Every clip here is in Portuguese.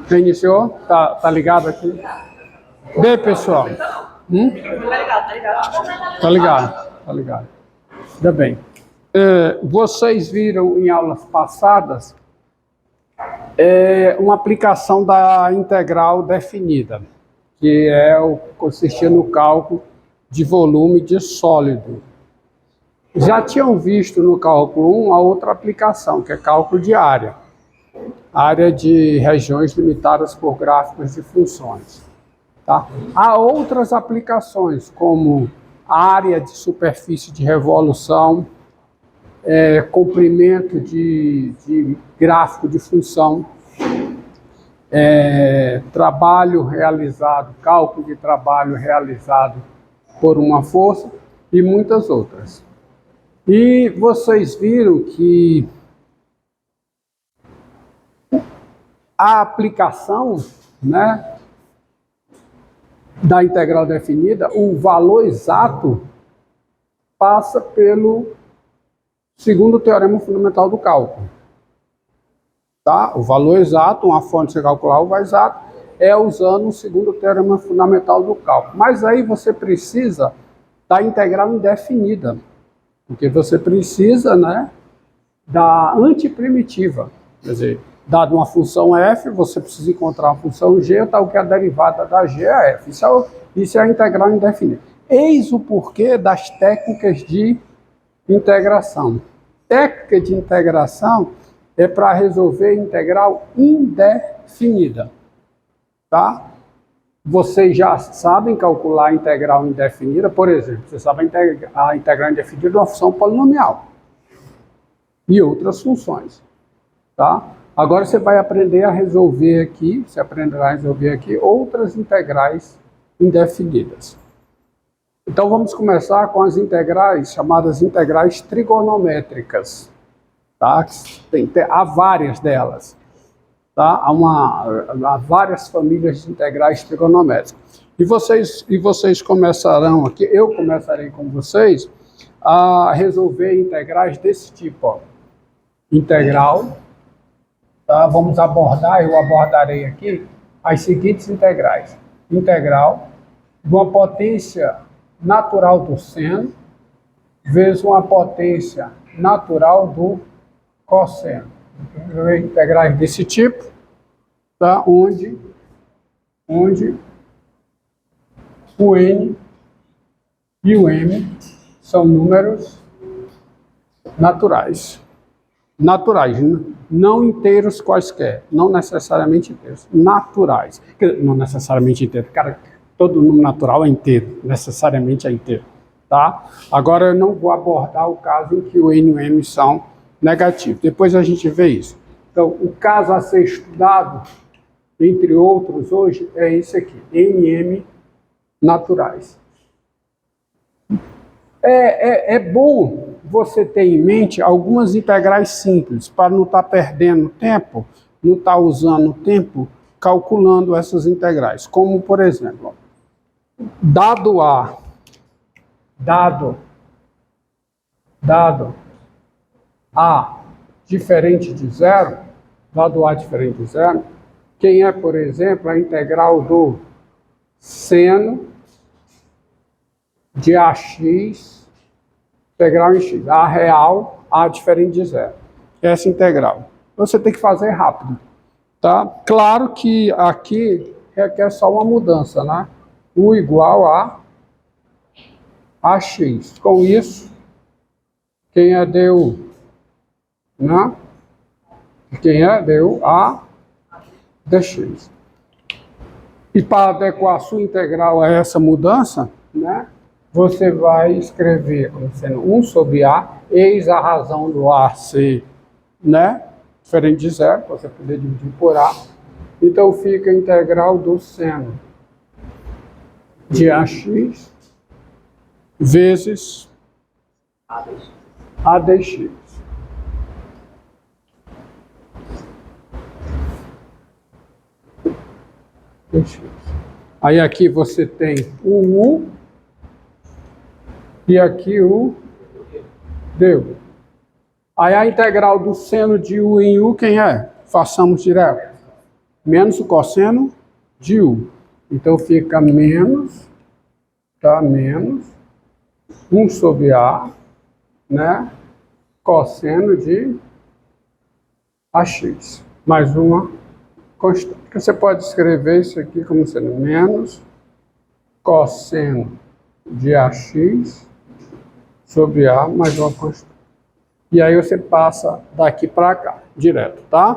Reiniciou? Tá ligado aqui? Bem, pessoal. Tá ligado, tá ligado. Tá ligado, tá ligado. Ainda bem. Vocês viram em aulas passadas uma aplicação da integral definida, que consistia no cálculo de volume de sólido. Já tinham visto no cálculo 1 a outra aplicação, que é cálculo de área. Área de regiões limitadas por gráficos de funções. Tá? Há outras aplicações, como área de superfície de revolução, comprimento de gráfico de função, trabalho realizado, cálculo de trabalho realizado por uma força e muitas outras. E vocês viram que a aplicação, né, da integral definida, o valor exato passa pelo segundo teorema fundamental do cálculo. Tá? O valor exato, uma forma de você calcular o valor exato, é usando o segundo teorema fundamental do cálculo. Mas aí você precisa da integral indefinida, porque você precisa, né, da antiprimitiva. Quer dizer, dado uma função f, você precisa encontrar uma função g, tal que a derivada da g é f. Isso é a integral indefinida. Eis o porquê das técnicas de integração. Técnica de integração é para resolver integral indefinida. Tá? Vocês já sabem calcular a integral indefinida, por exemplo, você sabe a integral indefinida de uma função polinomial e outras funções. Tá? Agora você vai aprender a resolver aqui, você aprenderá a resolver aqui outras integrais indefinidas. Então vamos começar com as integrais chamadas integrais trigonométricas. Tá? Há várias delas. Tá? Há várias famílias de integrais trigonométricas. E vocês começarão aqui, eu começarei com vocês, a resolver integrais desse tipo. Ó. Integral, tá? Eu abordarei aqui as seguintes integrais. Integral de uma potência natural do seno vezes uma potência natural do cosseno. Integrais desse tipo, tá? onde o n e o m são números naturais. Naturais, não inteiros quaisquer, não necessariamente inteiros, naturais. Não necessariamente inteiros, cara, todo número natural é inteiro, necessariamente é inteiro. Tá? Agora eu não vou abordar o caso em que o n e o m são negativos. Depois a gente vê isso. Então, o caso a ser estudado, entre outros hoje, é esse aqui, n e m naturais. É bom você ter em mente algumas integrais simples, para não estar perdendo tempo, não estar usando tempo calculando essas integrais. Como, por exemplo, dado A diferente de zero, dado A diferente de zero, quem é, por exemplo, a integral do seno de AX, integral em x, A real, A diferente de zero. Essa integral. Você tem que fazer rápido. Tá? Claro que aqui requer só uma mudança, né? U igual a AX. Com isso, quem é du? Né? Quem é du? A dx. E para adequar a sua integral a essa mudança, né, você vai escrever como sendo 1 sobre A, eis a razão do A ser, né, diferente de zero, você poder dividir por A. Então fica a integral do seno de AX vezes A dx. Aí aqui você tem o U e aqui o du. Aí a integral do seno de U em U, quem é? Façamos direto. menos o cosseno de U. Então fica menos, tá? Menos 1 sobre A, né? Cosseno de AX. Mais uma constante. Você pode escrever isso aqui como sendo menos cosseno de AX sobre A mais uma constante. E aí você passa daqui para cá, direto, tá?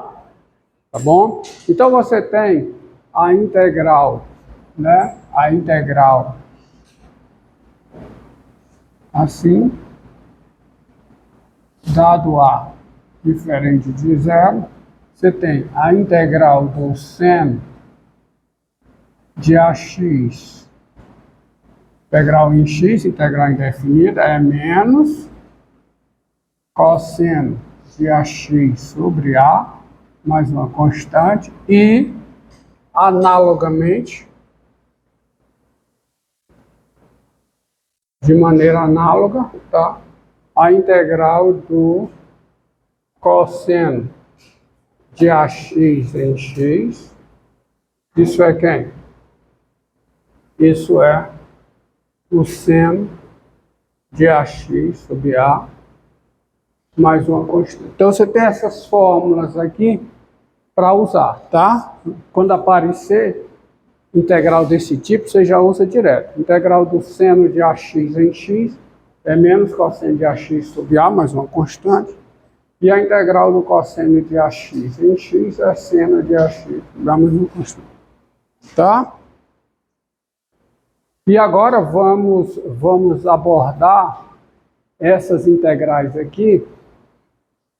Tá bom? Então você tem a integral, né? A integral assim, dado A diferente de zero, você tem a integral do seno de AX, integral em x, integral indefinida, é menos cosseno de AX sobre A, mais uma constante, e, analogamente, de maneira análoga, tá? A integral do cosseno de AX em x, isso é quem? Isso é o seno de AX sobre A, mais uma constante. Então você tem essas fórmulas aqui para usar, tá? Quando aparecer integral desse tipo, você já usa direto. Integral do seno de AX em x é menos cosseno de AX sobre A, mais uma constante. E a integral do cosseno de AX em x é seno de AX sobre A, mais uma constante. Tá? E agora vamos abordar essas integrais aqui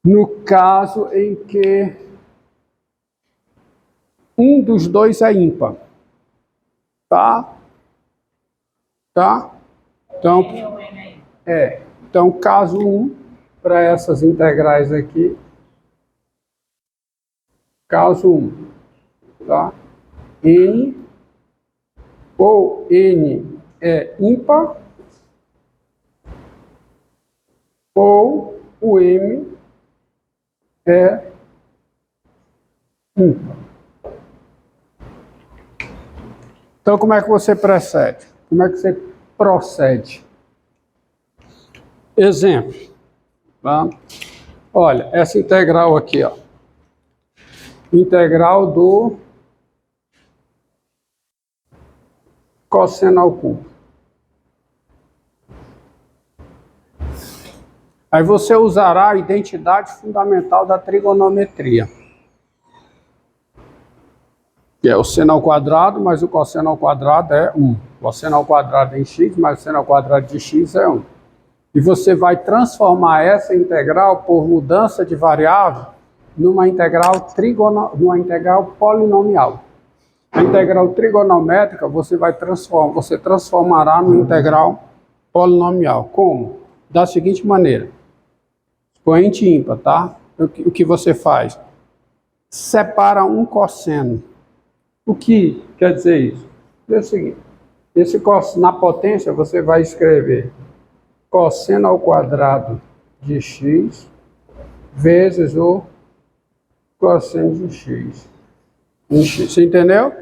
no caso em que um dos dois é ímpar. Tá? Tá? Então, caso 1, para essas integrais aqui, caso 1, tá? N, ou N é ímpar, ou o M é ímpar. Então, como é que você procede? Como é que você procede? Exemplo. Tá? Olha, essa integral aqui, ó. Integral do cosseno ao cubo. Aí você usará a identidade fundamental da trigonometria, que é o seno ao quadrado mais o cosseno ao quadrado é 1. O cosseno ao quadrado em x mais o seno ao quadrado de x é 1. E você vai transformar essa integral por mudança de variável numa integral polinomial. A integral trigonométrica você transformará numa integral polinomial. Como? Da seguinte maneira. Expoente ímpar, tá? O que você faz? Separa um cosseno. O que quer dizer isso? É o seguinte, na potência você vai escrever cosseno ao quadrado de x vezes o cosseno de x. Você entendeu?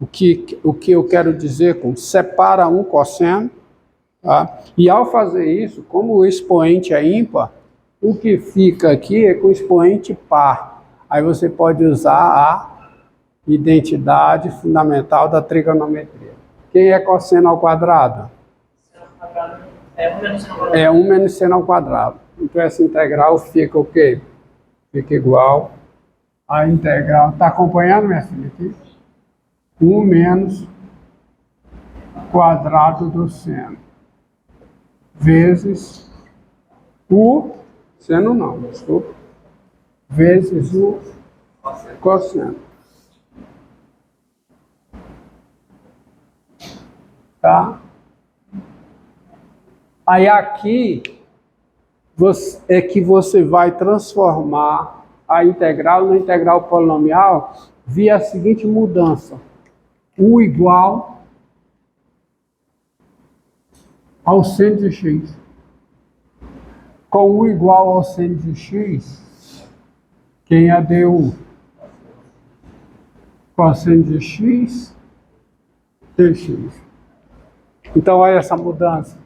O que eu quero dizer com separa um cosseno, tá? E ao fazer isso, como o expoente é ímpar, o que fica aqui é com o expoente par. Aí você pode usar a identidade fundamental da trigonometria. Quem é cosseno ao quadrado? É 1 menos seno ao quadrado. Então essa integral fica o quê? Fica igual a integral. Está acompanhando, minha filha? Aqui? 1 menos quadrado do seno vezes o seno não, desculpa, vezes o cosseno. Tá? Aí aqui é que você vai transformar a integral na integral polinomial via a seguinte mudança. U igual ao seno de x. Com U igual ao seno de x, quem é du? cosseno de x dx. Então, olha essa mudança.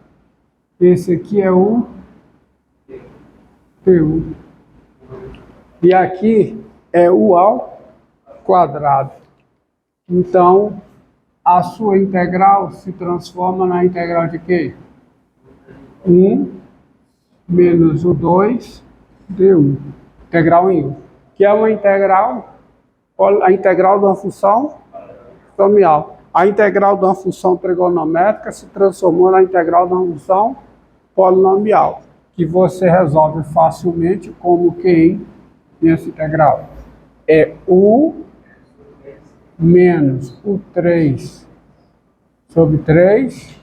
Esse aqui é o P1. E aqui é o ao quadrado. Então, a sua integral se transforma na integral de quê? 1 menos o 2 d1. Integral em 1. Que é uma integral, a integral de uma função polinomial. A integral de uma função trigonométrica se transformou na integral de uma função polinomial, que você resolve facilmente como quem nessa integral? É u menos o 3 sobre 3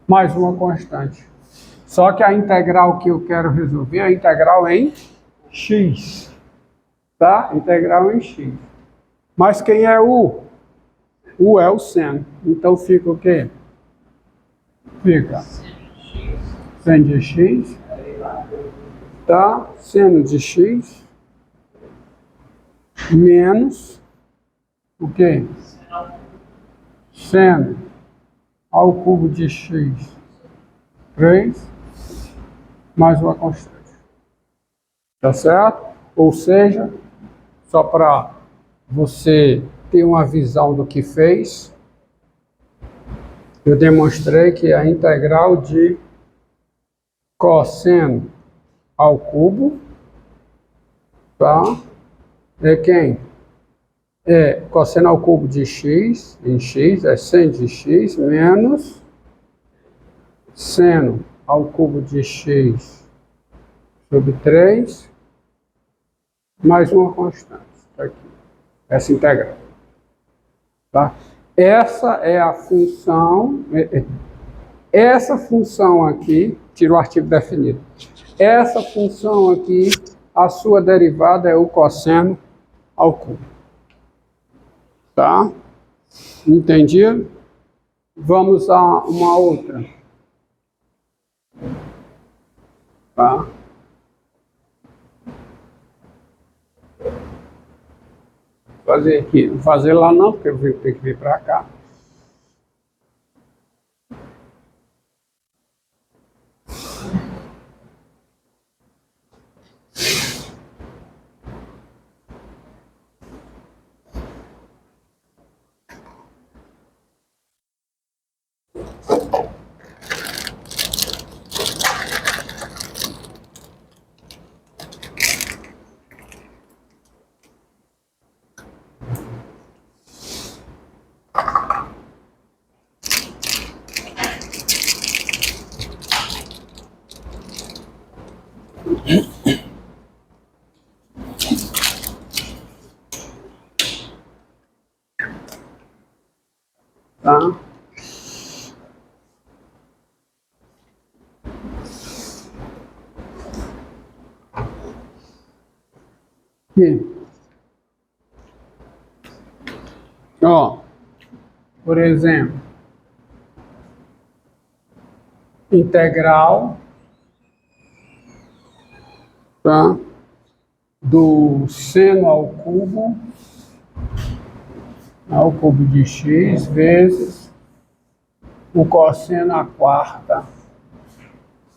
mais uma constante. Só que a integral que eu quero resolver é a integral em x. Tá? Integral em x. Mas quem é u? U é o seno. Então fica o quê? Fica seno de x, tá? Seno de x menos o quê? Seno ao cubo de x, 3, mais uma constante. Tá certo? Ou seja, só para você ter uma visão do que fez, eu demonstrei que a integral de cosseno ao cubo, tá? É quem? É cosseno ao cubo de x, em x, é seno de x, menos seno ao cubo de x sobre 3, mais uma constante. Tá aqui. Essa integral. Tá? Essa é a função, essa função aqui, tira o artigo definido. Essa função aqui, a sua derivada é o cosseno ao cubo. Tá? Entendido? Vamos a uma outra. Tá? Fazer aqui, não fazer lá não, porque eu tenho que vir para cá. Tá? Aqui. Ó, por exemplo, integral, tá? Do seno ao cubo de x vezes o cosseno à quarta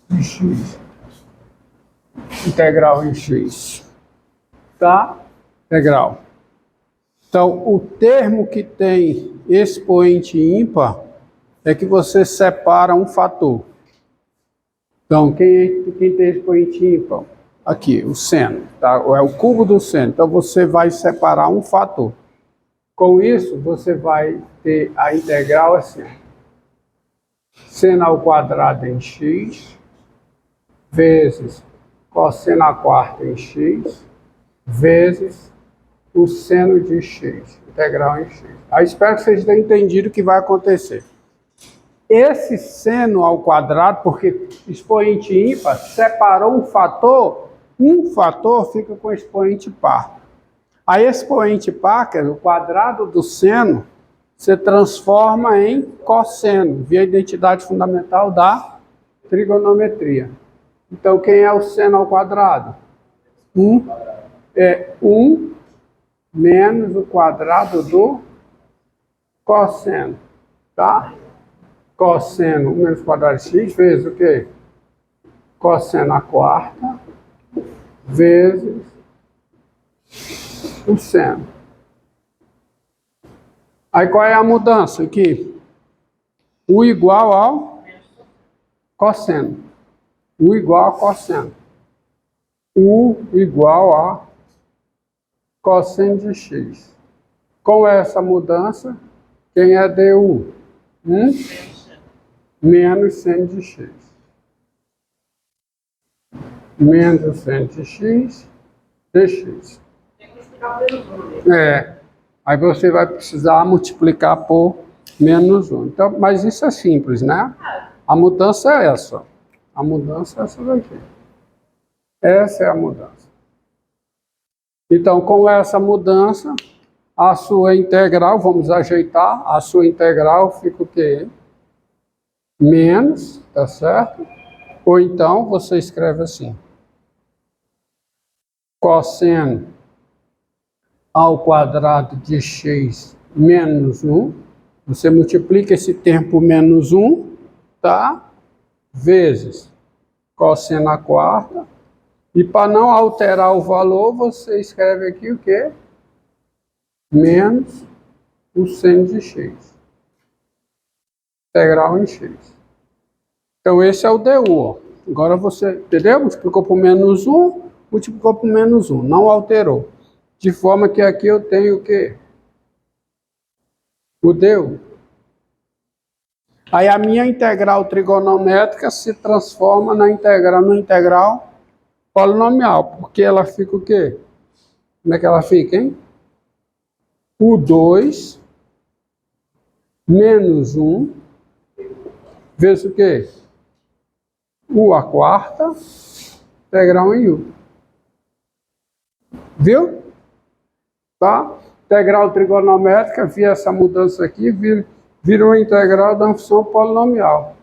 de x. Integral em x. Tá? Integral. Então, o termo que tem expoente ímpar é que você separa um fator. Então, quem tem expoente ímpar? Aqui, o seno. Tá? É o cubo do seno. Então, você vai separar um fator. Com isso, você vai ter a integral assim. Seno ao quadrado em x, vezes cosseno à quarta em x, vezes o seno de x, integral em x. Aí espero que vocês tenham entendido o que vai acontecer. Esse seno ao quadrado, porque expoente ímpar, separou um fator fica com expoente par. A expoente par, que é o quadrado do seno, se transforma em cosseno, via identidade fundamental da trigonometria. Então, quem é o seno ao quadrado? 1 é 1 menos o quadrado do cosseno, tá? Cosseno menos o quadrado de x vezes o quê? Cosseno à quarta vezes o seno. Aí qual é a mudança aqui? U igual ao cosseno. U igual a cosseno. U igual a cosseno de x. Com essa mudança, quem é du? Menos seno de x. Menos o seno de x dx. Aí você vai precisar multiplicar por menos 1. Então, mas isso é simples, né? A mudança é essa. A mudança é essa daqui. Essa é a mudança. Então, com essa mudança, a sua integral, vamos ajeitar, a sua integral fica o quê? Menos, tá certo? Ou então, você escreve assim. Cosseno ao quadrado de x menos 1. Você multiplica esse termo por menos 1, tá? Vezes cosseno à quarta. E para não alterar o valor, você escreve aqui o quê? Menos o seno de x. Integral em x. Então, esse é o du. Ó. Agora você, entendeu? Multiplicou por menos 1, multiplicou por menos 1. Não alterou. De forma que aqui eu tenho o quê? O du. Aí a minha integral trigonométrica se transforma na integral polinomial. Porque ela fica o quê? Como é que ela fica, hein? U2 menos 1 vezes o quê? U à quarta, integral em U. Viu? Tá? Integral trigonométrica, via essa mudança aqui, vira uma integral da função polinomial.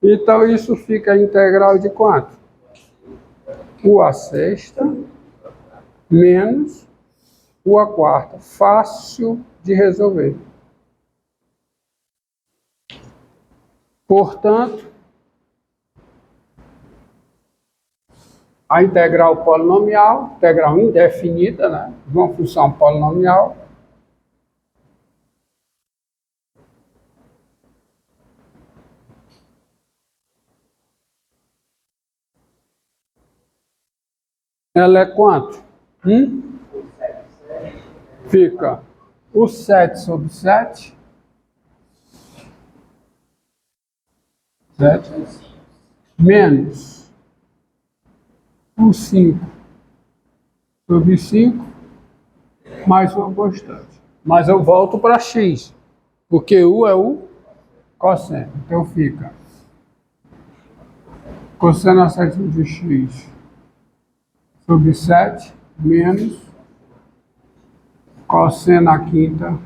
Então, isso fica a integral de quanto? U à sexta menos U à quarta. Fácil de resolver. Portanto, a integral polinomial, integral indefinida, né, de uma função polinomial, ela é quanto? Fica o 7 sobre 7, 7 menos o 5 sobre 5, mais uma constante. Mas eu volto para x, porque u é o cosseno. Então fica cosseno a 7 de x sobre 7 menos cosseno a quinta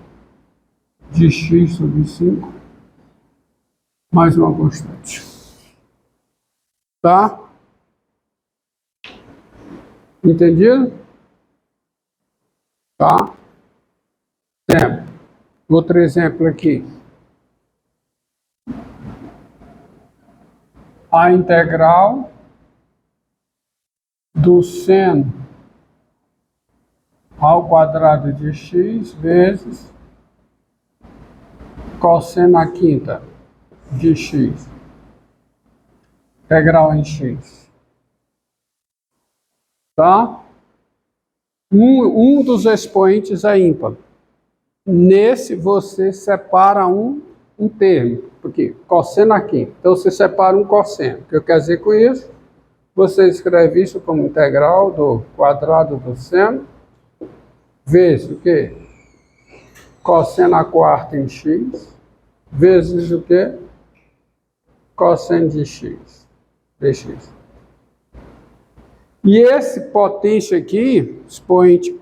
de x sobre 5, mais uma constante. Tá? Entendido? Tá? Exemplo. Outro exemplo aqui. A integral do seno ao quadrado de x vezes cosseno a quinta de x. Integral em x. Tá? Um dos expoentes é ímpar. Nesse você separa um termo, porque cosseno aqui. Então você separa um cosseno. O que eu quero dizer com isso? Você escreve isso como integral do quadrado do seno vezes o quê? Cosseno à quarta em x vezes o quê? Cosseno de x dx. E esse potente aqui, expoente